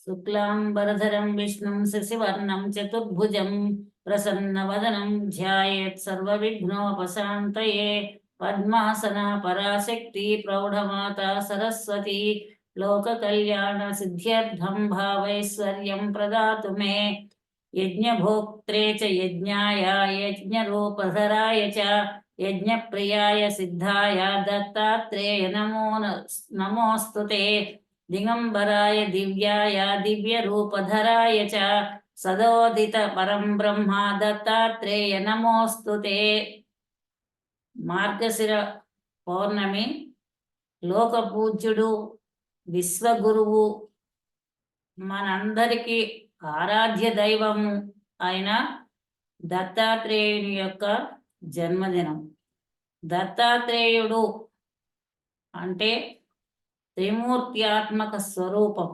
శుక్లాంబరధరం విష్ణుం శశివర్ణం చతుర్భుజం ప్రసన్నవదనం ధ్యాయేత్ సర్వవిఘ్నోపశాంతయే. పద్మాసన పరాశక్తి ప్రౌఢమాతా సరస్వతి లోక కళ్యాణ సిద్ధ్యర్థం భావైశ్వర్యం ప్రదాతు మే. యజ్ఞభోక్త్రే చ యజ్ఞాయ యజ్ఞరూపధరాయ చ యజ్ఞప్రియాయ సిద్ధాయ దత్తాత్రేయ నమోస్తుతే. దిగంబరాయ దివ్యాయ దివ్యరూపధరాయ చ సదోదిత పరం బ్రహ్మ దత్తాత్రేయ నమోస్తుతే. మార్గశిర పౌర్ణమి లోకపూజ్యుడు విశ్వగురువు మనందరికీ ఆరాధ్య దైవము అయిన దత్తాత్రేయుని యొక్క జన్మదినం. దత్తాత్రేయుడు అంటే త్రిమూర్త్యాత్మక స్వరూపం.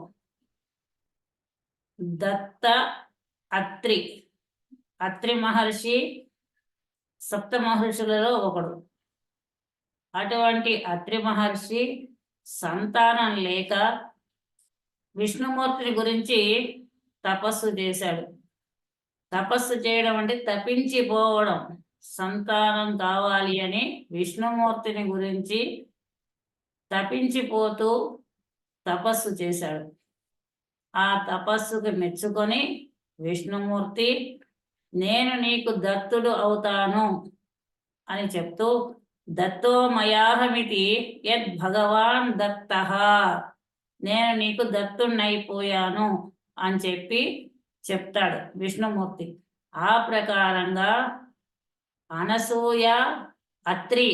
దత్త అత్రి, అత్రి మహర్షి సప్త మహర్షులలో ఒకడు. అటువంటి అత్రి మహర్షి సంతానం లేక విష్ణుమూర్తిని గురించి తపస్సు చేశాడు. తపస్సు చేయడం అంటే తపించిపోవడం. సంతానం కావాలి అని విష్ణుమూర్తిని గురించి తపించిపోతూ తపస్సు చేశాడు. ఆ తపస్సుకు మెచ్చుకొని విష్ణుమూర్తి నేను నీకు దత్తుడు అవుతాను అని చెప్తూ దత్తో మయాహమితి యద్ భగవాన్ దత్త, నేను నీకు దత్తుణ్ణైపోయాను అని చెప్పి చెప్తాడు విష్ణుమూర్తి. ఆ ప్రకారంగా అనసూయ అత్రి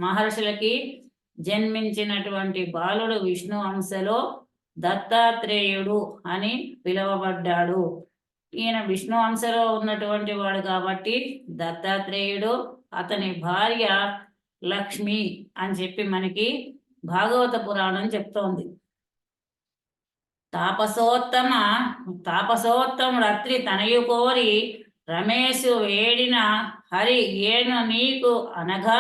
మహర్షులకి జన్మించినటువంటి బాలుడు విష్ణు అంశలో దత్తాత్రేయుడు అని పిలువబడ్డాడు. ఈయన విష్ణు అంశలో ఉన్నటువంటి వాడు కాబట్టి దత్తాత్రేయుడు. అతని భార్య లక్ష్మి అని చెప్పి మనకి భాగవత పురాణం చెప్తోంది. తాపసోత్తముడు అత్రి తనయు కోరి రమేశు వేడిన హరి ఏను నీకు అనగా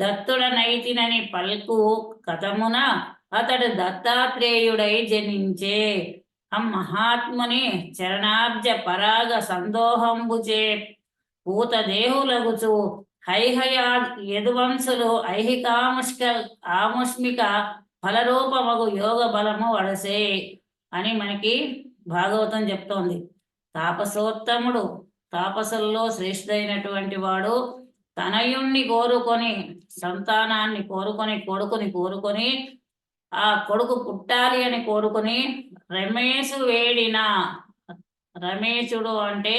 దత్తుడనైతినని పల్కు కథమున అతడు దత్తాత్రేయుడై జనించే. మహాత్ముని చరణాబ్జ పరాగ సందోహంబుచే పూతదేహులగుచు హైహయా యదువంశులు ఆముష్మిక ఫలరూపమగు యోగ బలము వడసే అని మనకి భాగవతం చెప్తోంది. తాపసోత్తముడు తాపసుల్లో శ్రేష్ఠుడైనటువంటి వాడు తనయుణ్ణి కోరుకొని సంతానాన్ని కోరుకొని కొడుకుని కోరుకొని ఆ కొడుకు పుట్టాలి అని కోరుకుని రమేశు వేడిన, రమేశుడు అంటే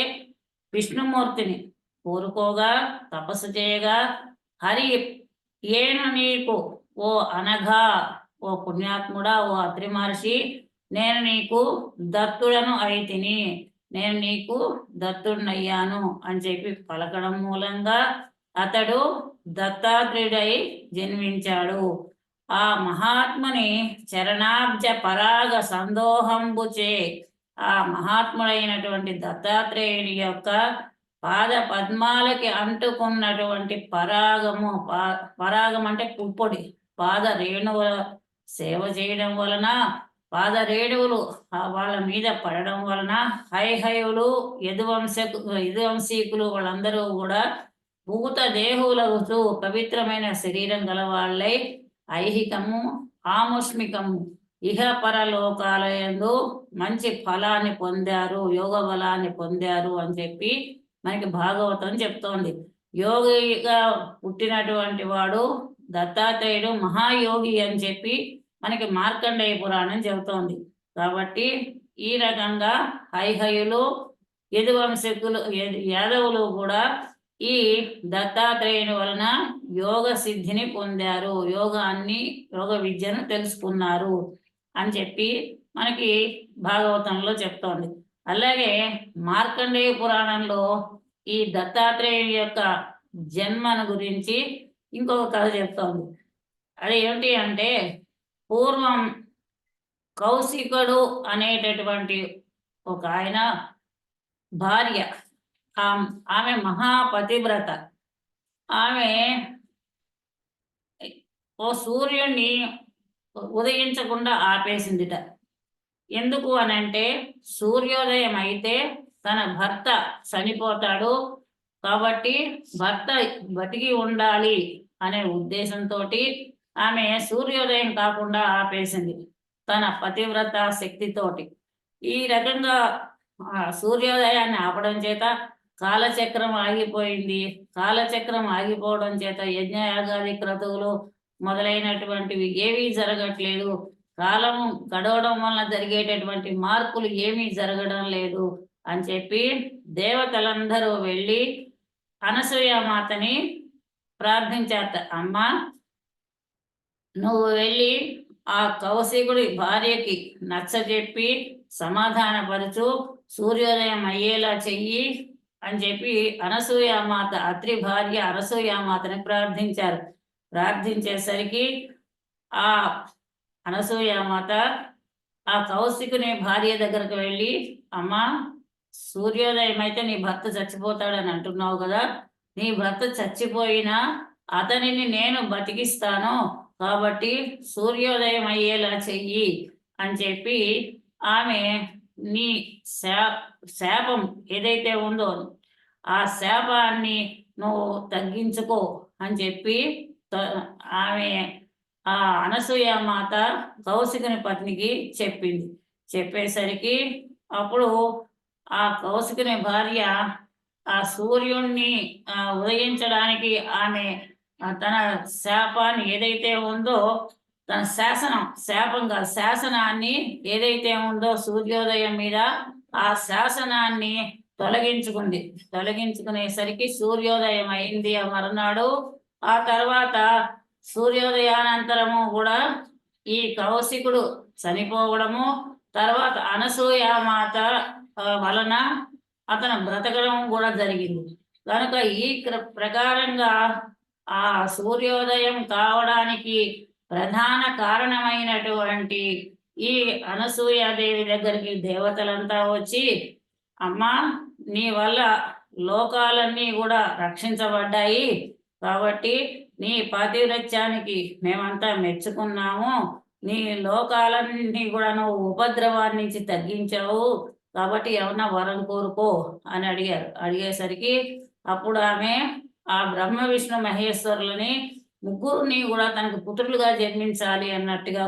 విష్ణుమూర్తిని కోరుకోగా తపస్సు చేయగా హరి ఏను నీకు ఓ అనగా ఓ పుణ్యాత్ముడా ఓ అత్రి మహర్షి నేను నీకు దత్తుడను అయితిని, నేను నీకు దత్తుడినయ్యాను అని చెప్పి పలకడం మూలంగా అతడు దత్తాత్రేయుడై జన్మించాడు. ఆ మహాత్ముని చరణాబ్జ పరాగ సందోహంబుచే, ఆ మహాత్ముడైనటువంటి దత్తాత్రేయుని యొక్క పాద పద్మాలకి అంటుకున్నటువంటి పరాగము, పరాగం అంటే పుప్పొడి, పాద రేణువుల సేవ చేయడం వలన పాద రేణువులు వాళ్ళ మీద పడడం వలన హైహయులు యదువంశీకులు వాళ్ళందరూ కూడా భూత దేహులగుతూ పవిత్రమైన శరీరం గల వాళ్ళై ఐహికము ఆముష్మికము ఇహ పరలోకాలయందు మంచి ఫలాన్ని పొందారు, యోగ బలాన్ని పొందారు అని చెప్పి మనకి భాగవతం చెప్తోంది. యోగిగా పుట్టినటువంటి వాడు దత్తాత్రేయుడు మహాయోగి అని చెప్పి మనకి మార్కండేయ పురాణం చెబుతోంది. కాబట్టి ఈ రకంగా హైహయులు యదువంశకులు యాదవులు కూడా ఈ దత్తాత్రేయుని వలన యోగ సిద్ధిని పొందారు, యోగ విద్యను తెలుసుకున్నారు అని చెప్పి మనకి భాగవతంలో చెప్తోంది. అలాగే మార్కండేయ పురాణంలో ఈ దత్తాత్రేయుని యొక్క జన్మను గురించి ఇంకొక కథ చెప్తోంది. అది ఏమిటి అంటే పూర్వం కౌశికుడు అనేటటువంటి ఒక ఆయన భార్య, ఆమె మహాపతివ్రత. ఆమె ఓ సూర్యుడిని ఉదయించకుండా ఆపేసిందిట. ఎందుకు అని అంటే సూర్యోదయం అయితే తన భర్త చనిపోతాడు, కాబట్టి భర్త బతికి ఉండాలి అనే ఉద్దేశంతో ఆమె సూర్యోదయం కాకుండా ఆపేసింది తన పతివ్రత శక్తితోటి. ఈ రకంగా సూర్యోదయాన్ని ఆపడం చేత కాలచక్రం ఆగిపోయింది. కాలచక్రం ఆగిపోవడం చేత యజ్ఞయాగాది క్రతువులు మొదలైనటువంటివి ఏవీ జరగట్లేదు. కాలం గడవడం వలన జరిగేటటువంటి మార్పులు ఏమీ జరగడం లేదు అని చెప్పి దేవతలందరూ వెళ్ళి అనసూయమాతని ప్రార్థించారట. అమ్మా, నువ్వు వెళ్ళి ఆ కౌశికుడి భార్యకి నచ్చజెప్పి సమాధానపరచు, సూర్యోదయం అయ్యేలా చెయ్యి అని చెప్పి అనసూయమాత, అత్రి భార్య అనసూయమాతని ప్రార్థించారు. ప్రార్థించేసరికి ఆ అనసూయమాత ఆ కౌశికుని భార్య దగ్గరకు వెళ్ళి, అమ్మా, సూర్యోదయం అయితే నీ భర్త చచ్చిపోతాడని అంటున్నావు కదా, నీ భర్త చచ్చిపోయినా అతనిని నేను బతికిస్తాను, కాబట్టి సూర్యోదయం అయ్యేలా చెయ్యి అని చెప్పి ఆమె నీ శాపం ఏదైతే ఉందో ఆ శాపాన్ని నువ్వు తగ్గించుకో అని చెప్పి ఆమె ఆ అనసూయమాత కౌశికుని పత్నికి చెప్పింది. చెప్పేసరికి అప్పుడు ఆ కౌశికుని భార్య ఆ సూర్యుణ్ణి ఉదయించడానికి ఆమె తన శాపాన్ని ఏదైతే ఉందో, తన శాపంగా శాసనాన్ని ఏదైతే ఉందో సూర్యోదయం మీద ఆ శాసనాన్ని తొలగించుకునేసరికి సూర్యోదయం అయింది ఆ మరునాడు. ఆ తర్వాత సూర్యోదయానంతరము కూడా ఈ కౌశికుడు చనిపోవడము, తర్వాత అనసూయమాత వలన అతను బ్రతకడం కూడా జరిగింది. కనుక ఈ ప్రకారంగా ఆ సూర్యోదయం కావడానికి ప్రధాన కారణమైనటువంటి ఈ అనసూయాదేవి దగ్గరికి దేవతలంతా వచ్చి, అమ్మా, నీ వల్ల లోకాలన్నీ కూడా రక్షించబడ్డాయి, కాబట్టి నీ పాతివ్రత్యానికి మేమంతా మెచ్చుకున్నాము, నీ లోకాలన్నీ కూడా నువ్వు ఉపద్రవాన్ని నుంచి తగ్గించావు, కాబట్టి ఏమన్నా వరం కోరుకో అని అడిగారు. అడిగేసరికి అప్పుడు ఆమె ఆ బ్రహ్మ విష్ణు మహేశ్వరులని ముగ్గురిని కూడా తనకు పుత్రులుగా జన్మించాలి అన్నట్టుగా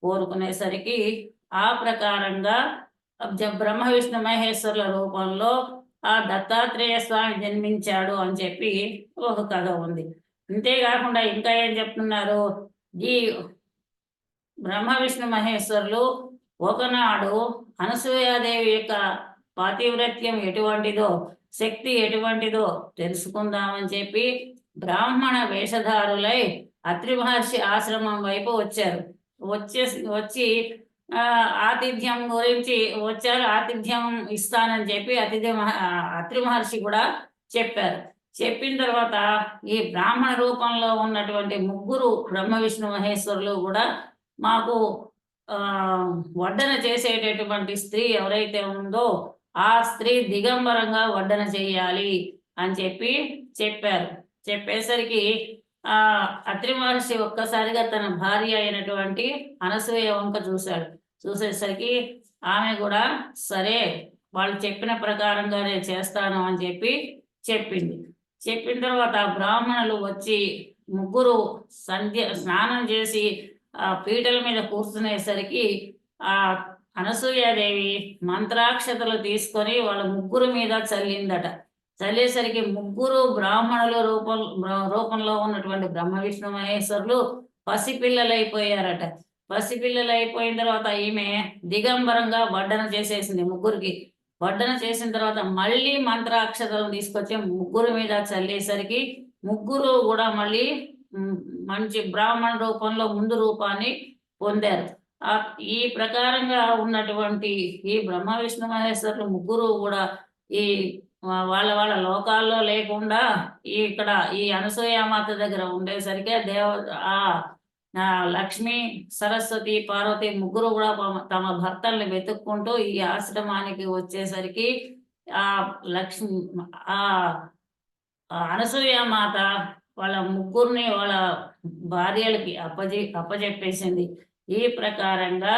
కోరుకునేసరికి ఆ ప్రకారంగా బ్రహ్మ విష్ణు మహేశ్వరుల రూపంలో ఆ దత్తాత్రేయ స్వామి జన్మించాడు అని చెప్పి ఒక కథ ఉంది. అంతేకాకుండా ఇంకా ఏం చెప్తున్నారు, ఈ బ్రహ్మ విష్ణు మహేశ్వరులు ఒకనాడు అనసూయాదేవి యొక్క పాతివ్రత్యం ఎటువంటిదో, శక్తి ఎటువంటిదో తెలుసుకుందామని చెప్పి బ్రాహ్మణ వేషధారులై అత్రి మహర్షి ఆశ్రమం వైపు వచ్చారు. వచ్చి ఆతిథ్యం గురించి వచ్చారు. ఆతిథ్యం ఇస్తానని చెప్పి అత్రి మహర్షి కూడా చెప్పారు. చెప్పిన తర్వాత ఈ బ్రాహ్మణ రూపంలో ఉన్నటువంటి ముగ్గురు బ్రహ్మ విష్ణు మహేశ్వరులు కూడా మాకు వడ్డన చేసేటటువంటి స్త్రీ ఎవరైతే ఉందో ఆ స్త్రీ దిగంబరంగా వడ్డన చేయాలి అని చెప్పారు. చెప్పేసరికి అత్రి మహర్షి ఒక్కసారిగా తన భార్య అయినటువంటి అనసూయ వంక చూసేసరికి ఆమె కూడా సరే, వాళ్ళు చెప్పిన ప్రకారంగా నేను చేస్తాను అని చెప్పింది. చెప్పిన తర్వాత బ్రాహ్మణులు వచ్చి ముగ్గురు స్నానం చేసి ఆ పీటల మీద కూర్చునేసరికి ఆ అనసూయాదేవి మంత్రాక్షతలు తీసుకొని వాళ్ళ ముగ్గురు మీద చల్లిందట. చల్లేసరికి ముగ్గురు బ్రాహ్మణుల రూపంలో ఉన్నటువంటి బ్రహ్మ విష్ణు మహేశ్వరులు పసిపిల్లలైపోయారట. పసిపిల్లలైపోయిన తర్వాత ఈమె దిగంబరంగా వడ్డన చేసేసింది ముగ్గురికి. వడ్డన చేసిన తర్వాత మళ్ళీ మంత్రాక్షతలు తీసుకొచ్చి ముగ్గురు మీద చల్లేసరికి ముగ్గురు కూడా మళ్ళీ మంచి బ్రాహ్మణ రూపంలో ముందు రూపాన్ని పొందారు. ఈ ప్రకారంగా ఉన్నటువంటి ఈ బ్రహ్మ విష్ణు మహేశ్వరులు ముగ్గురు కూడా ఈ వాళ్ళ లోకాల్లో లేకుండా ఇక్కడ ఈ అనసూయమాత దగ్గర ఉండేసరికి లక్ష్మి, సరస్వతి, పార్వతి ముగ్గురు కూడా తమ భర్తల్ని వెతుక్కుంటూ ఈ ఆశ్రమానికి వచ్చేసరికి ఆ లక్ష్మి అనసూయమాత వాళ్ళ ముగ్గురిని వాళ్ళ భార్యలకి అప్పజెప్పేసింది. ఈ ప్రకారంగా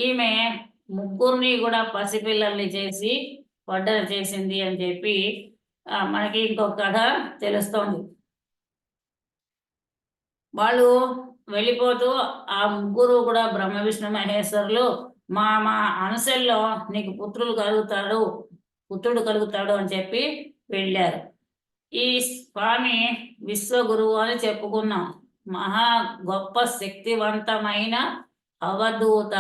ఈమె ముగ్గురిని కూడా పసిపిల్లల్ని చేసి వడ్డన చేసింది అని చెప్పి మనకి ఇంకొక కథ తెలుస్తోంది. వాళ్ళు వెళ్ళిపోతూ ఆ ముగ్గురు కూడా బ్రహ్మ విష్ణు మహేశ్వరులు మా మా అంశల్లో నీకు పుత్రుడు కలుగుతాడు అని చెప్పి వెళ్ళారు. ఈ స్వామి విశ్వగురువు అని చెప్పుకున్నాం. మహా గొప్ప శక్తివంతమైన అవధూత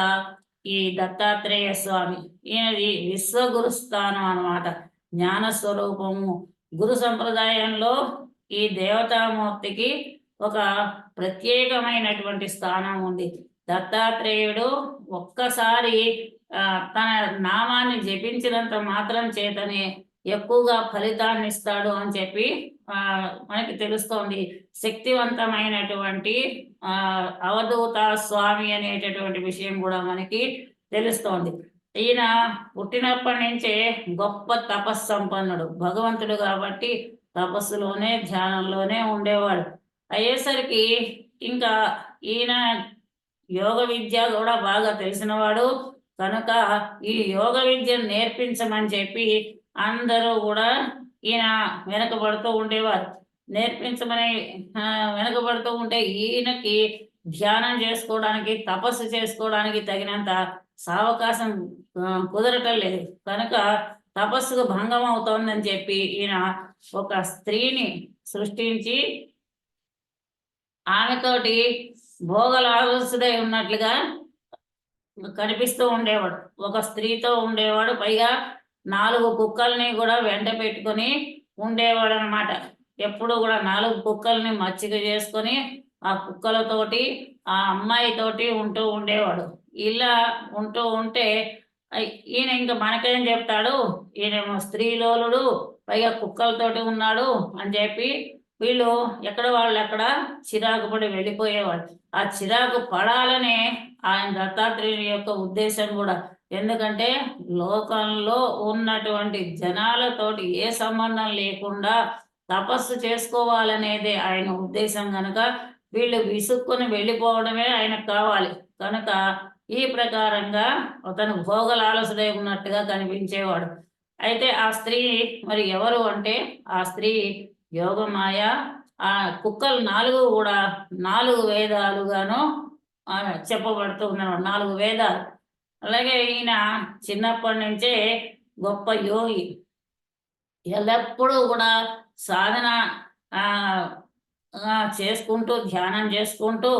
ఈ దత్తాత్రేయ స్వామి. ఈయనది విశ్వగురు స్థానం అన్నమాట. జ్ఞాన స్వరూపము. గురు సంప్రదాయంలో ఈ దేవతామూర్తికి ఒక ప్రత్యేకమైనటువంటి స్థానం ఉంది. దత్తాత్రేయుడు ఒక్కసారి తన నామాన్ని జపించినంత మాత్రం చేతనే ఎక్కువగా ఫలితాన్ని ఇస్తాడు అని చెప్పి మనకి తెలుస్తోంది. శక్తివంతమైనటువంటి అవధూత స్వామి అనేటటువంటి విషయం కూడా మనకి తెలుస్తోంది. ఈయన పుట్టినప్పటి నుంచే గొప్ప తపస్సంపన్నుడు, భగవంతుడు కాబట్టి తపస్సులోనే ధ్యానంలోనే ఉండేవాడు. అయ్యేసరికి ఇంకా ఈయన యోగ విద్య కూడా బాగా తెలిసినవాడు కనుక ఈ యోగ విద్యను నేర్పించమని చెప్పి అందరూ కూడా ఈయన వెనకబడుతూ ఉండేవారు. నేర్పించమని వెనకబడుతూ ఉంటే ఈయనకి ధ్యానం చేసుకోవడానికి, తపస్సు చేసుకోవడానికి తగినంత సావకాశం కుదరటం లేదు. కనుక తపస్సుకు భంగం అవుతోందని చెప్పి ఈయన ఒక స్త్రీని సృష్టించి ఆమెతోటి భోగలాలసుడై ఉన్నట్లుగా కనిపిస్తూ ఉండేవాడు. ఒక స్త్రీతో ఉండేవాడు. పైగా 4 కుక్కల్ని కూడా వెంట పెట్టుకొని ఉండేవాడు అనమాట. ఎప్పుడు కూడా 4 కుక్కల్ని మచ్చిక చేసుకొని ఆ కుక్కలతోటి ఆ అమ్మాయితోటి ఉంటూ ఉండేవాడు. ఇలా ఉంటూ ఉంటే ఈయన ఇంకా మనకేం చెప్తాడు, ఈయనేమో స్త్రీలోలుడు, పైగా కుక్కలతోటి ఉన్నాడు అని చెప్పి వీళ్ళు వాళ్ళు ఎక్కడ చిరాకు పడి వెళ్ళిపోయేవాడు. ఆ చిరాకు పడాలనే ఆయన దత్తాత్రేయుని యొక్క ఉద్దేశం కూడా. ఎందుకంటే లోకంలో ఉన్నటువంటి జనాలతోటి ఏ సంబంధం లేకుండా తపస్సు చేసుకోవాలనేదే ఆయన ఉద్దేశం కనుక వీళ్ళు విసుక్కుని వెళ్ళిపోవడమే ఆయనకు కావాలి. కనుక ఈ ప్రకారంగా అతను భోగలాలసుడై ఉన్నట్టుగా కనిపించేవాడు. అయితే ఆ స్త్రీ మరి ఎవరు అంటే ఆ స్త్రీ యోగమాయ. ఆ కుక్కలు 4 కూడా 4 వేదాలుగాను చెప్పబడుతూ ఉన్నారు. 4 వేదాలు. అలాగే ఈయన చిన్నప్పటి నుంచే గొప్ప యోగి. ఎల్లప్పుడూ కూడా సాధన చేసుకుంటూ, ధ్యానం చేసుకుంటూ,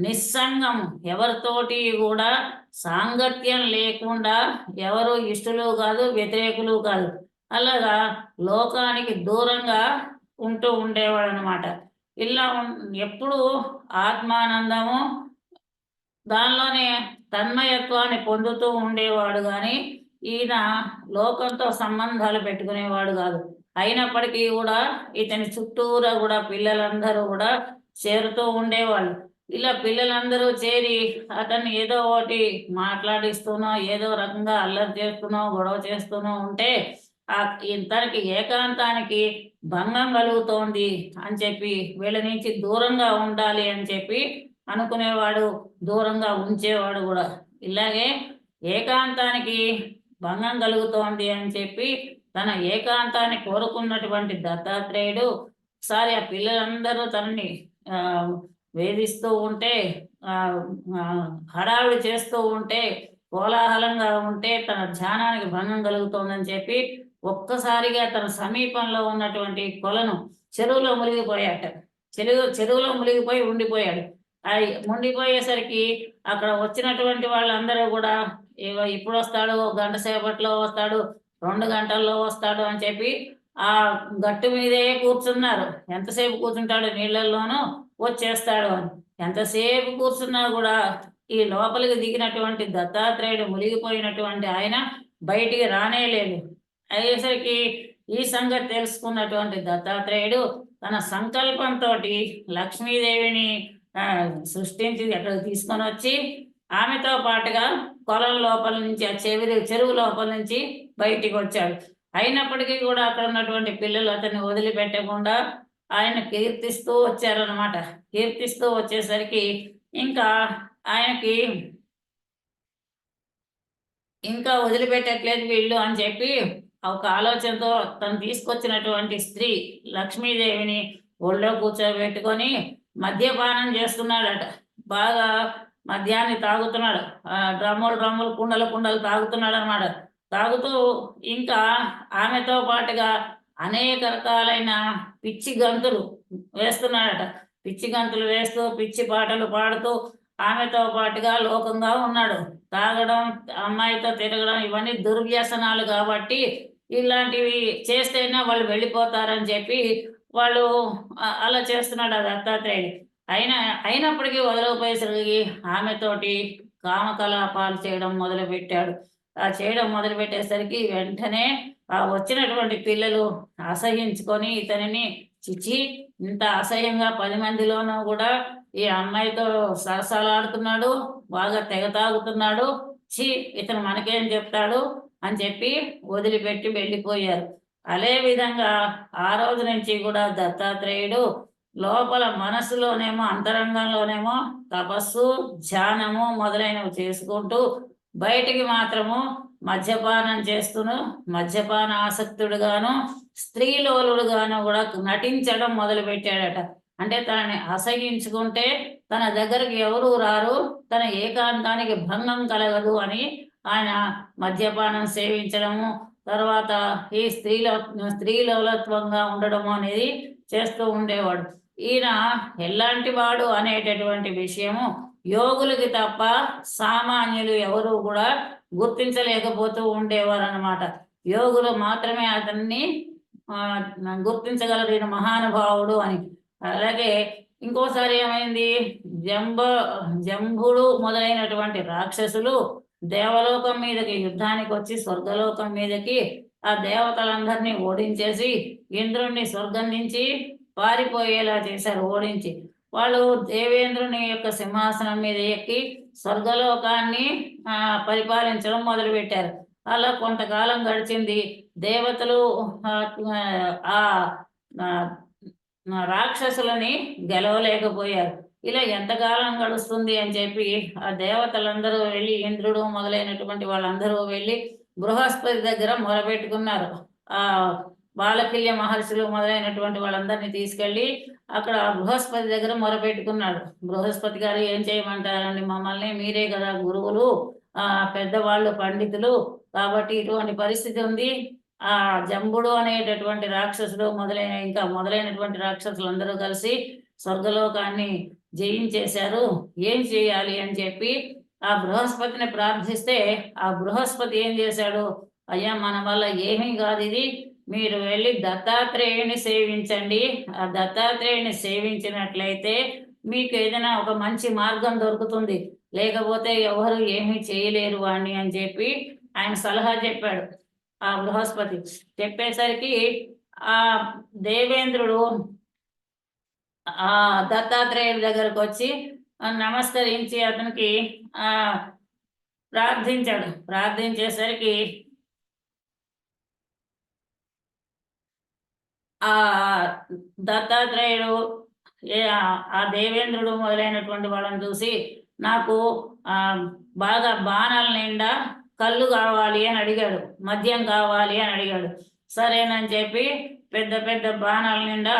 నిస్సంగం, ఎవరితోటి కూడా సాంగత్యం లేకుండా, ఎవరు ఇష్టలు కాదు, వ్యతిరేకులు కాదు, అలాగా లోకానికి దూరంగా ఉంటూ ఉండేవాడు అనమాట. ఇలా ఎప్పుడు ఆత్మానందము, దానిలోనే తన్మయత్వాన్ని పొందుతూ ఉండేవాడు. కానీ ఈయన లోకంతో సంబంధాలు పెట్టుకునేవాడు కాదు. అయినప్పటికీ కూడా ఇతని చుట్టూరా కూడా పిల్లలందరూ కూడా చేరుతూ ఉండేవాళ్ళు. ఇలా పిల్లలందరూ చేరి అతన్ని ఏదో ఒకటి మాట్లాడిస్తూనో, ఏదో రకంగా అల్లరి చేస్తూనో, గొడవ చేస్తూనో ఉంటే తనకి ఏకాంతానికి భంగం కలుగుతోంది అని చెప్పి వీళ్ళ నుంచి దూరంగా ఉండాలి అని చెప్పి అనుకునేవాడు, దూరంగా ఉంచేవాడు కూడా. ఇలాగే ఏకాంతానికి భంగం కలుగుతోంది అని చెప్పి తన ఏకాంతాన్ని కోరుకున్నటువంటి దత్తాత్రేయుడు ఒకసారి ఆ పిల్లలందరూ తనని వేధిస్తూ ఉంటే, హడావిడి చేస్తూ ఉంటే, కోలాహలంగా ఉంటే తన ధ్యానానికి భంగం కలుగుతోందని చెప్పి ఒక్కసారిగా తన సమీపంలో ఉన్నటువంటి కొలను చెరువులో మునిగిపోయాట. చెరువులో మునిగిపోయి ఉండిపోయాడు. అది ఉండిపోయేసరికి అక్కడ వచ్చినటువంటి వాళ్ళందరూ కూడా ఇప్పుడు వస్తాడు, గంట సేపట్లో వస్తాడు, 2 గంటల్లో వస్తాడు అని చెప్పి ఆ గట్టు మీదే కూర్చున్నారు. ఎంతసేపు కూర్చుంటాడు, నీళ్ళల్లోనూ వచ్చేస్తాడు అని. ఎంతసేపు కూర్చున్నా కూడా ఈ లోపలికి దిగినటువంటి దత్తాత్రేయుడు, మునిగిపోయినటువంటి ఆయన బయటికి రానేలేదు. అయ్యేసరికి ఈ సంగతి తెలుసుకున్నటువంటి దత్తాత్రేయుడు తన సంకల్పంతో లక్ష్మీదేవిని సృష్టించి అక్కడికి తీసుకొని వచ్చి ఆమెతో పాటుగా కొలం లోపల నుంచి, ఆ చెరువు లోపల నుంచి బయటికి వచ్చాడు. అయినప్పటికీ కూడా అక్కడ ఉన్నటువంటి పిల్లలు అతన్ని వదిలిపెట్టకుండా ఆయన కీర్తిస్తూ వచ్చారనమాట. కీర్తిస్తూ వచ్చేసరికి ఇంకా ఆయనకి ఇంకా వదిలిపెట్టట్లేదు వీళ్ళు అని చెప్పి ఒక ఆలోచనతో తను తీసుకొచ్చినటువంటి స్త్రీ లక్ష్మీదేవిని ఒళ్ళో కూర్చోబెట్టుకొని మద్యపానం చేస్తున్నాడట. బాగా మద్యాన్ని తాగుతున్నాడు. డ్రమ్ములు డ్రమ్ములు కుండలు కుండలు తాగుతున్నాడు అనమాట. తాగుతూ ఇంకా ఆమెతో పాటుగా అనేక రకాలైన పిచ్చి గంతులు వేస్తున్నాడట. పిచ్చి గంతులు వేస్తూ పిచ్చి పాటలు పాడుతూ ఆమెతో పాటుగా లోకంగా ఉన్నాడు. తాగడం, అమ్మాయితో తిరగడం ఇవన్నీ దుర్వ్యసనాలు కాబట్టి ఇలాంటివి చేస్తేనే వాళ్ళు వెళ్ళిపోతారని చెప్పి వాళ్ళు అలా చేస్తున్నాడు ఆ దత్తాత్రేయుడు. అయినప్పటికీ వదలకపోయేసరికి ఆమెతోటి కామకలాపాలు చేయడం మొదలుపెట్టాడు. చేయడం మొదలుపెట్టేసరికి వెంటనే వచ్చినటువంటి పిల్లలు అసహించుకొని ఇతనిని చిచి ఇంత అసహ్యంగా 10 మందిలోనూ కూడా ఈ అమ్మాయితో సరసాలాడుతున్నాడు, బాగా తెగ తాగుతున్నాడు, చి ఇతను మనకేం చెప్తాడు అని చెప్పి వదిలిపెట్టి వెళ్ళిపోయారు. అదే విధంగా ఆ రోజు నుంచి కూడా దత్తాత్రేయుడు లోపల మనసులోనేమో అంతరంగంలోనేమో తపస్సు, ధ్యానము మొదలైనవి చేసుకుంటూ బయటికి మాత్రము మద్యపానం చేస్తూను మద్యపాన ఆసక్తుడుగాను స్త్రీలోలుడుగాను కూడా నటించడం మొదలుపెట్టాడట. అంటే తనని అసహించుకుంటే తన దగ్గరికి ఎవరు రారు, తన ఏకాంతానికి భంగం కలగదు అని ఆయన మద్యపానం సేవించడము, తర్వాత ఈ స్త్రీలోలత్వంగా ఉండడము అనేది చేస్తూ ఉండేవాడు. ఈయన ఎలాంటి వాడు అనేటటువంటి విషయము యోగులకి తప్ప సామాన్యులు ఎవరు కూడా గుర్తించలేకపోతూ ఉండేవారు అనమాట. యోగులు మాత్రమే అతన్ని గుర్తించగలరు ఈయన మహానుభావుడు అని. అలాగే ఇంకోసారి ఏమైంది, జంబుడు మొదలైనటువంటి రాక్షసులు దేవలోకం మీదకి యుద్ధానికి వచ్చి స్వర్గలోకం మీదకి ఆ దేవతలందరినీ ఓడించేసి ఇంద్రుణ్ణి స్వర్గం నుంచి పారిపోయేలా చేశారు. ఓడించి వాళ్ళు దేవేంద్రుని యొక్క సింహాసనం మీద ఎక్కి స్వర్గలోకాన్ని పరిపాలించడం మొదలుపెట్టారు. అలా కొంతకాలం గడిచింది. దేవతలు ఆ రాక్షసులని గెలవలేకపోయారు. ఇలా ఎంతకాలం గడుస్తుంది అని చెప్పి ఆ దేవతలందరూ వెళ్ళి, ఇంద్రుడు మొదలైనటువంటి వాళ్ళందరూ వెళ్ళి బృహస్పతి దగ్గర మొరపెట్టుకున్నారు. ఆ బాలకిల్య మహర్షులు మొదలైనటువంటి వాళ్ళందరినీ తీసుకెళ్ళి అక్కడ బృహస్పతి దగ్గర మొరపెట్టుకున్నాడు. బృహస్పతి గారు ఏం చేయమంటారండి మమ్మల్ని, మీరే కదా గురువులు, పెద్దవాళ్ళు పండితులు, కాబట్టి ఇటువంటి పరిస్థితి ఉంది. ఆ జంబుడు అనేటటువంటి రాక్షసుడు మొదలైనటువంటి రాక్షసులు అందరూ కలిసి స్వర్గలోకాన్ని జయించేశారు, ఏం చేయాలి అని చెప్పి ఆ బృహస్పతిని ప్రార్థిస్తే ఆ బృహస్పతి ఏం చేశాడు, అయ్యా మన వల్ల ఏమీ కాదు ఇది, మీరు వెళ్ళి దత్తాత్రేయుని సేవించండి, ఆ దత్తాత్రేయుని సేవించినట్లయితే మీకు ఏదైనా ఒక మంచి మార్గం దొరుకుతుంది, లేకపోతే ఎవరు ఏమీ చేయలేరు వాణ్ణి అని చెప్పి ఆయన సలహా చెప్పాడు. ఆ బృహస్పతి చెప్పేసరికి ఆ దేవేంద్రుడు ఆ దత్తాత్రేయుడి దగ్గరకు వచ్చి నమస్కరించి అతనికి ప్రార్థించాడు. ప్రార్థించేసరికి ఆ దత్తాత్రేయుడు ఆ దేవేంద్రుడు మొదలైనటువంటి వాళ్ళని చూసి నాకు బాగా బాణాల నిండా కళ్ళు కావాలి అని అడిగాడు, మద్యం కావాలి అని అడిగాడు. సరేనని చెప్పి పెద్ద పెద్ద బాణాల నిండా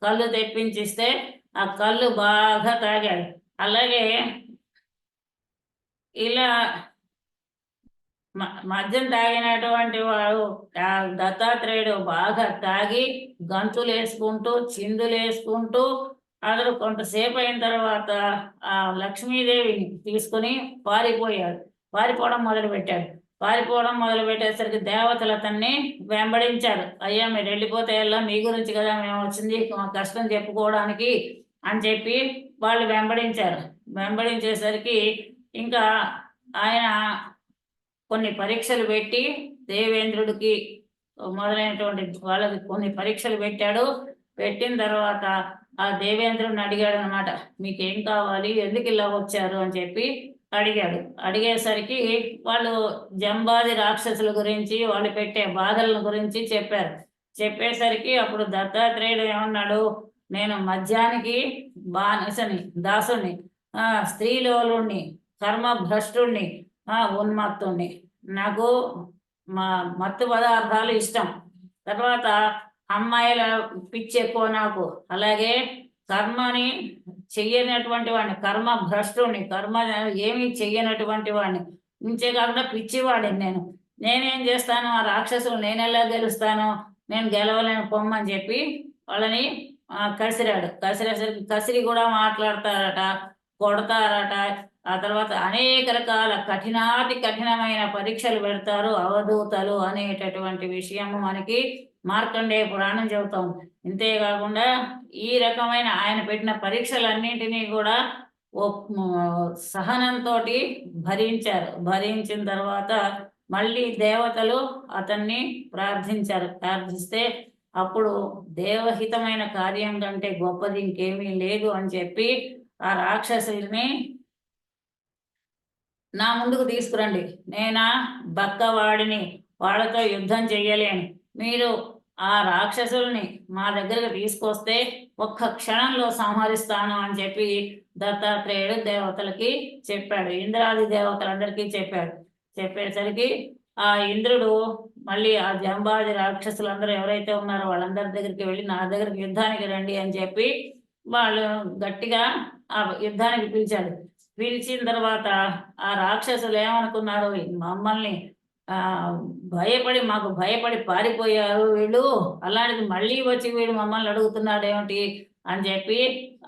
కళ్ళు తెప్పించిస్తే ఆ కళ్ళు బాగా తాగాడు. అలాగే ఇలా మద్యం తాగినటువంటి వాడు దత్తాత్రేయుడు బాగా తాగి గంతులు వేసుకుంటూ చిందులు వేసుకుంటూ అతడు కొంతసేపు అయిన తర్వాత ఆ లక్ష్మీదేవిని తీసుకుని పారిపోవడం మొదలుపెట్టాడు. పారిపోవడం మొదలుపెట్టేసరికి దేవతలు అతన్ని వెంబడించారు. అయ్యా మీరు వెళ్ళిపోతే ఎలా, మీ గురించి కదా మేము వచ్చింది, కష్టం చెప్పుకోవడానికి అని చెప్పి వాళ్ళు వెంబడించారు. వెంబడించేసరికి ఇంకా ఆయన కొన్ని పరీక్షలు పెట్టి దేవేంద్రుడికి మొదలైనటువంటి వాళ్ళకి కొన్ని పరీక్షలు పెట్టాడు. పెట్టిన తర్వాత ఆ దేవేంద్రుడిని అడిగాడు అనమాట, మీకేం కావాలి, ఎందుకు ఇలా వచ్చారు అని చెప్పి అడిగాడు. అడిగేసరికి వాళ్ళు జంబాది రాక్షసుల గురించి, వాళ్ళు పెట్టే బాధల గురించి చెప్పారు. చెప్పేసరికి అప్పుడు దత్తాత్రేయుడు ఏమన్నాడు, నేను మద్యానికి బానిసని, దాసుని, స్త్రీలోలుణ్ణి, కర్మభ్రష్టుణ్ణి, ఉన్మత్తుణ్ణి, నాకు మత్తు పదార్థాలు ఇష్టం. తర్వాత అమ్మాయిల పిచ్చి ఎక్కువ నాకు. అలాగే కర్మని చెయ్యనటువంటి వాడిని, కర్మ భ్రష్టుని, కర్మ ఏమీ చెయ్యనటువంటి వాడిని. ఇంతే కాకుండా పిచ్చివాడిని నేను. నేనేం చేస్తాను, ఆ రాక్షసులు నేను ఎలా గెలుస్తాను, నేను గెలవలేను పొమ్మని చెప్పి వాళ్ళని కసిరాడు. కసిరేసరికి కసిరి కూడా మాట్లాడతారట, కొడతారట. ఆ తర్వాత అనేక రకాల కఠినాతి కఠినమైన పరీక్షలు పెడతారు అవధూతలు అనేటటువంటి విషయము మనకి మార్కండేయ పురాణం చెబుతాం. ఇంతేకాకుండా ఈ రకమైన ఆయన పెట్టిన పరీక్షలన్నింటినీ కూడా సహనంతో భరించారు. భరించిన తర్వాత మళ్ళీ దేవతలు అతన్ని ప్రార్థిస్తే అప్పుడు దేవహితమైన కార్యం కంటే గొప్పది ఇంకేమీ లేదు అని చెప్పి ఆ రాక్షసుల్ని నా ముందుకు తీసుకురండి, నేనా బక్కవాడిని, వాళ్ళతో యుద్ధం చెయ్యలేను, మీరు ఆ రాక్షసుల్ని మా దగ్గరకు తీసుకొస్తే ఒక్క క్షణంలో సంహరిస్తాను అని చెప్పి దత్తాత్రేయుడు దేవతలకి చెప్పాడు. ఇంద్రాది దేవతలందరికీ చెప్పాడు. చెప్పేసరికి ఆ ఇంద్రుడు మళ్ళీ ఆ జంబాది రాక్షసులందరూ ఎవరైతే ఉన్నారో వాళ్ళందరి దగ్గరికి వెళ్ళి నా దగ్గరికి యుద్ధానికి రండి అని చెప్పి వాళ్ళు గట్టిగా ఆ యుద్ధానికి పిలిచాడు. పిలిచిన తర్వాత ఆ రాక్షసులు ఏమనుకున్నారు, మమ్మల్ని మాకు భయపడి పారిపోయారు వీళ్ళు, అలాంటిది మళ్ళీ వచ్చి వీడు మమ్మల్ని అడుగుతున్నాడు ఏమిటి అని చెప్పి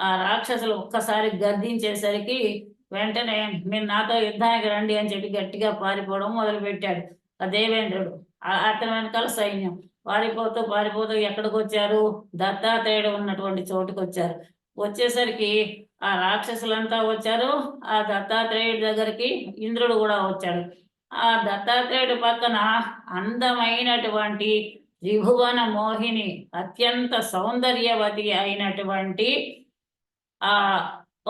ఆ రాక్షసులు ఒక్కసారి గర్దించేసరికి వెంటనే మీరు నాతో యుద్ధానికి రండి అని చెప్పి గట్టిగా పారిపోవడం మొదలుపెట్టాడు ఆ దేవేంద్రుడు. అతని వెనకాల సైన్యం పారిపోతూ ఎక్కడికి వచ్చారు, దత్తాత్రేయుడు ఉన్నటువంటి చోటుకు వచ్చారు. వచ్చేసరికి ఆ రాక్షసులంతా వచ్చారు. ఆ దత్తాత్రేయుడి దగ్గరికి ఇంద్రుడు కూడా వచ్చాడు. ఆ దత్తాత్రేయుడి పక్కన అందమైనటువంటి త్రిభువన మోహిని, అత్యంత సౌందర్యవతి అయినటువంటి ఆ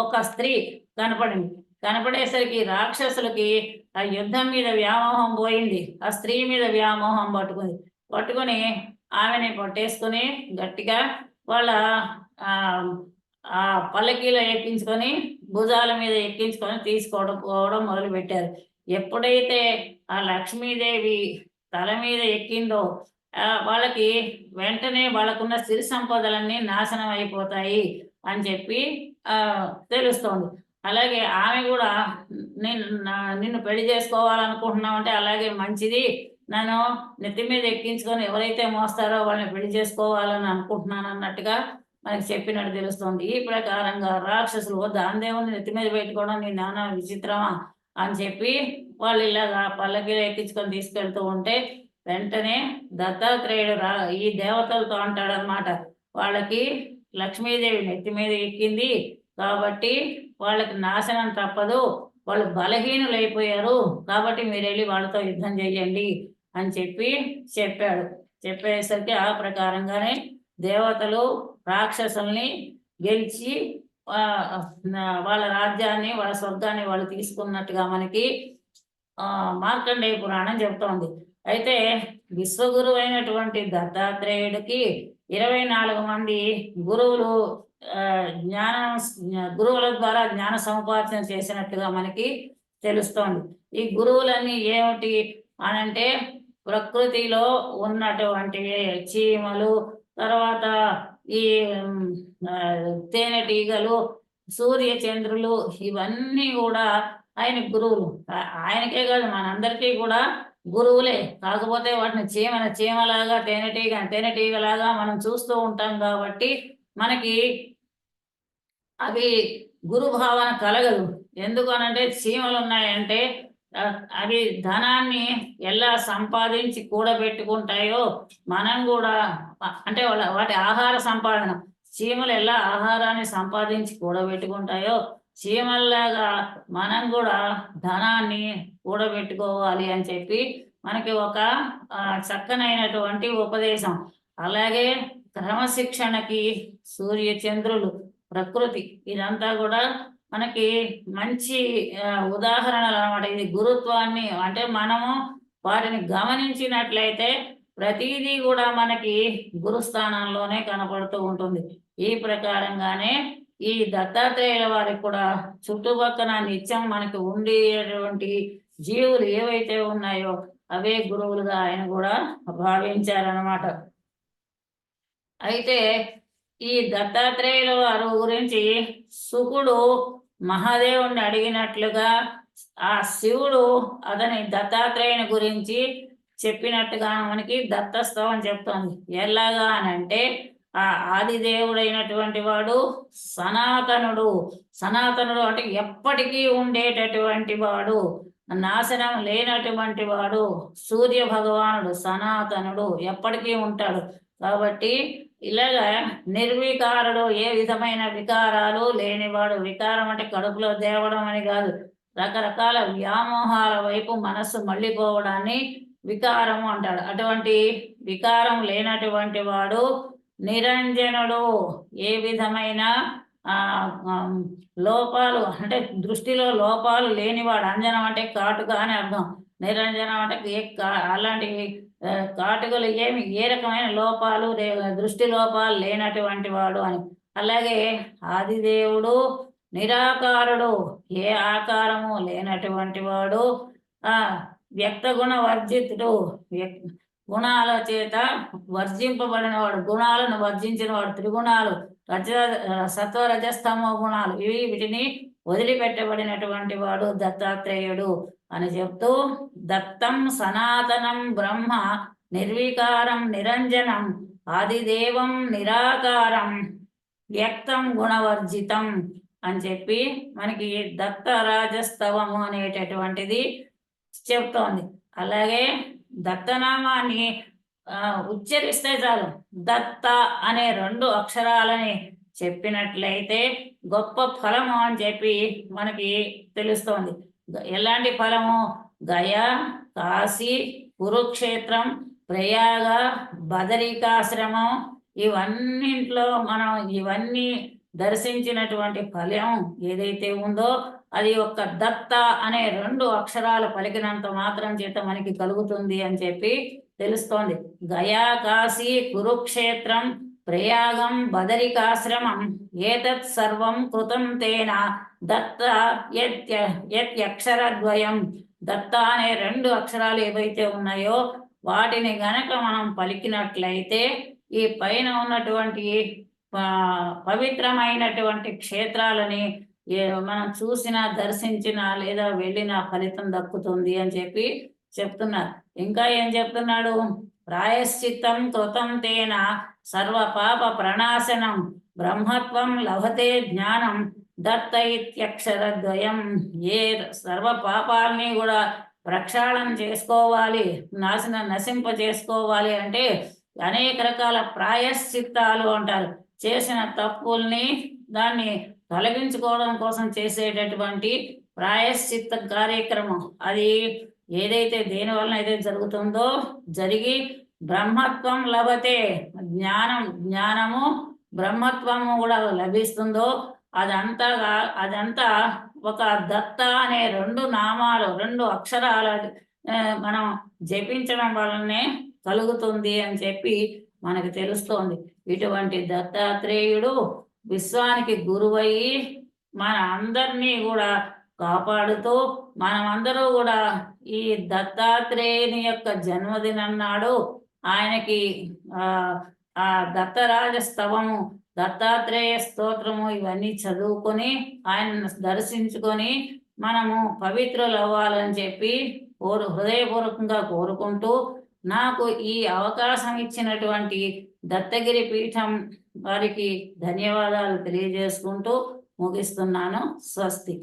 ఒక స్త్రీ కనపడింది. కనపడేసరికి రాక్షసులకి ఆ యుద్ధం మీద వ్యామోహం పోయింది. ఆ స్త్రీ మీద వ్యామోహం పట్టుకుని ఆమెని పట్టేసుకుని గట్టిగా వాళ్ళ ఆ పల్లకీలో ఎక్కించుకొని భుజాల మీద ఎక్కించుకొని పోవడం మొదలుపెట్టారు. ఎప్పుడైతే ఆ లక్ష్మీదేవి తల మీద ఎక్కిందో వాళ్ళకి వెంటనే వాళ్ళకున్న సిరి సంపదలన్నీ నాశనం అయిపోతాయి అని చెప్పి తెలుస్తోంది. అలాగే ఆమె కూడా నిన్ను పెళ్లి చేసుకోవాలనుకుంటున్నావు అంటే అలాగే మంచిది, నన్ను నెత్తి మీద ఎక్కించుకొని ఎవరైతే మోస్తారో వాళ్ళని పెళ్లి చేసుకోవాలని అనుకుంటున్నాను అన్నట్టుగా మనకి చెప్పినట్టు తెలుస్తుంది. ఈ ప్రకారంగా రాక్షసులు దానిదేముంది నెత్తి మీద పెట్టుకోవడం, నీ నాన్న విచిత్రమా అని చెప్పి వాళ్ళు ఇలాగా పల్లకీలో ఎక్కించుకొని తీసుకెళ్తూ ఉంటే వెంటనే దత్తాత్రేయుడు ఈ దేవతలతో అంటాడనమాట, వాళ్ళకి లక్ష్మీదేవి నెత్తి మీద ఎక్కింది కాబట్టి వాళ్ళకి నాశనం తప్పదు, వాళ్ళు బలహీనులైపోయారు కాబట్టి మీరు వెళ్ళి వాళ్ళతో యుద్ధం చేయండి అని చెప్పాడు. చెప్పేసరికి ఆ ప్రకారంగానే దేవతలు రాక్షసుల్ని గెలిచి వాళ్ళ రాజ్యాన్ని వాళ్ళ స్వర్గాన్ని వాళ్ళు తీసుకున్నట్టుగా మనకి మార్కండేయ పురాణం చెబుతోంది. అయితే విశ్వగురువు అయినటువంటి దత్తాత్రేయుడికి 24 మంది గురువులు గురువుల ద్వారా జ్ఞాన సముపార్జన చేసినట్టుగా మనకి తెలుస్తోంది. ఈ గురువులన్నీ ఏమిటి అనంటే ప్రకృతిలో ఉన్నటువంటి చీమలు, తర్వాత ఈ తేనెటీగలు, సూర్య చంద్రులు, ఇవన్నీ కూడా ఆయన గురువులు. ఆయనకే కాదు మనందరికీ కూడా గురువులే. కాకపోతే వాటిని చీమలాగా తేనెటీగలాగా మనం చూస్తూ ఉంటాం కాబట్టి మనకి అవి గురు భావన కలగదు. ఎందుకు అనంటే చీమలు ఉన్నాయంటే అవి ధనాన్ని ఎలా సంపాదించి కూడబెట్టుకుంటాయో మనం కూడా, అంటే వాటి ఆహార సంపాదన, చీమలు ఎలా ఆహారాన్ని సంపాదించి కూడబెట్టుకుంటాయో చీమల్లాగా మనం కూడా ధనాన్ని కూడబెట్టుకోవాలి అని చెప్పి మనకి ఒక చక్కనైనటువంటి ఉపదేశం. అలాగే క్రమశిక్షణకి సూర్య చంద్రులు, ప్రకృతి, ఇదంతా కూడా మనకి మంచి ఉదాహరణలు అన్నమాట. ఇది గురుత్వాన్ని, అంటే మనము వాటిని గమనించినట్లయితే ప్రతిదీ కూడా మనకి గురుస్థానంలోనే కనపడుతూ ఉంటుంది. ఈ ప్రకారంగానే ఈ దత్తాత్రేయుల వారికి కూడా చుట్టుపక్కల నిత్యం మనకి ఉండేటువంటి జీవులు ఏవైతే ఉన్నాయో అవే గురువులుగా ఆయన కూడా భావించారనమాట. అయితే ఈ దత్తాత్రేయుల వారు గురించి శుకుడు మహాదేవుణ్ణి అడిగినట్లుగా ఆ శివుడు అతని దత్తాత్రేయుని గురించి చెప్పినట్టుగా మనకి దత్తస్తవం చెప్తోంది. ఎలాగా అని అంటే ఆ ఆదిదేవుడైనటువంటి వాడు సనాతనుడు. సనాతనుడు అంటే ఎప్పటికీ ఉండేటటువంటి వాడు, నాశనం లేనటువంటి వాడు. సూర్య భగవానుడు సనాతనుడు, ఎప్పటికీ ఉంటాడు. కాబట్టి ఇలాగా నిర్వికారుడు, ఏ విధమైన వికారాలు లేనివాడు. వికారం అంటే కడుపులో దేవడం అని కాదు, రకరకాల వ్యామోహాల వైపు మనస్సు మళ్ళీపోవడాన్ని వికారము అంటాడు. అటువంటి వికారం లేనటువంటి వాడు నిరంజనుడు. ఏ విధమైన లోపాలు అంటే దృష్టిలో లోపాలు లేనివాడు. అంజనం అంటే కాటుక అని అర్థం. నిరంజనం అంటే అలాంటి కాటుకలు ఏమి ఏ రకమైన లోపాలు దృష్టి లోపాలు లేనటువంటి వాడు అని. అలాగే ఆదిదేవుడు నిరాకారుడు, ఏ ఆకారము లేనటువంటి వాడు. వ్యక్త గుణ వర్జితుడు, గుణాల చేత వర్జింపబడిన వాడు, గుణాలను వర్జించిన వాడు. త్రిగుణాలు సత్వ రజస్తమో గుణాలు వీటిని వదిలిపెట్టబడినటువంటి వాడు దత్తాత్రేయుడు అని చెప్తూ, దత్తం సనాతనం బ్రహ్మ నిర్వికారం నిరంజనం ఆదిదేవం నిరాకారం వ్యక్తం గుణవర్జితం అని చెప్పి మనకి దత్తరాజస్తవము అనేటటువంటిది చెప్తోంది. అలాగే దత్తనామాన్ని ఉచ్చరిస్తే చాలు, దత్త అనే 2 అక్షరాలని చెప్పినట్లయితే గొప్ప ఫలము అని చెప్పి మనకి తెలుస్తోంది. ఎలాంటి ఫలము? గయా, కాశీ, కురుక్షేత్రం, ప్రయాగ, బదరికాశ్రమం ఇవన్నింట్లో మనం ఇవన్నీ దర్శించినటువంటి ఫలం ఏదైతే ఉందో అది ఒక్క దత్త అనే 2 అక్షరాలు పలికినంత మాత్రం చేత మనకి కలుగుతుంది అని చెప్పి తెలుస్తోంది. గయా, కాశీ, కురుక్షేత్రం, ప్రయాగం, బదరికాశ్రమం ఏతత్ సర్వం కృతం తేన దత్త యక్షరద్వయం. దత్త అనే 2 అక్షరాలు ఏవైతే ఉన్నాయో వాటిని గనక మనం పలికినట్లయితే ఈ పైన ఉన్నటువంటి పవిత్రమైనటువంటి క్షేత్రాలని మనం చూసినా దర్శించినా లేదా వెళ్ళిన ఫలితం దక్కుతుంది అని చెప్పి చెప్తున్నారు. ఇంకా ఏం చెప్తున్నాడు? ప్రాయశ్చిత్తం కృతం తేన సర్వ పాప ప్రణాశనం బ్రహ్మత్వం లభతే జ్ఞానం దత్త ఇత్యక్షరద్వయం. ఏ సర్వ పాపాలని కూడా ప్రక్షాళన చేసుకోవాలి, నశింప చేసుకోవాలి అంటే అనేక రకాల ప్రాయశ్చిత్తాలు అంటారు. చేసిన తప్పుల్ని దాన్ని తొలగించుకోవడం కోసం చేసేటటువంటి ప్రాయశ్చిత్త కార్యక్రమం. అది ఏదైతే దేని వలన అయితే జరుగుతుందో జరిగి బ్రహ్మత్వం లభతే, జ్ఞానము బ్రహ్మత్వము కూడా లభిస్తుందో అదంతా ఒక దత్త అనే 2 నామాలు 2 అక్షరాల మనం జపించడం వలనే కలుగుతుంది అని చెప్పి మనకు తెలుస్తోంది. ఇటువంటి దత్తాత్రేయుడు విశ్వానికి గురువయ్యి మన అందరినీ కూడా కాపాడుతూ మనమందరూ కూడా ఈ దత్తాత్రేయుని యొక్క జన్మదినం నాడు ఆయనకి ఆ దత్తరాజస్తవము, దత్తాత్రేయ స్తోత్రము ఇవన్నీ చదువుకొని ఆయనను దర్శించుకొని మనము పవిత్రులు అవ్వాలని చెప్పి హృదయపూర్వకంగా కోరుకుంటూ, నాకు ఈ అవకాశం ఇచ్చినటువంటి దత్తగిరి పీఠం వారికి ధన్యవాదాలు తెలియజేసుకుంటూ ముగిస్తున్నాను. స్వస్తి.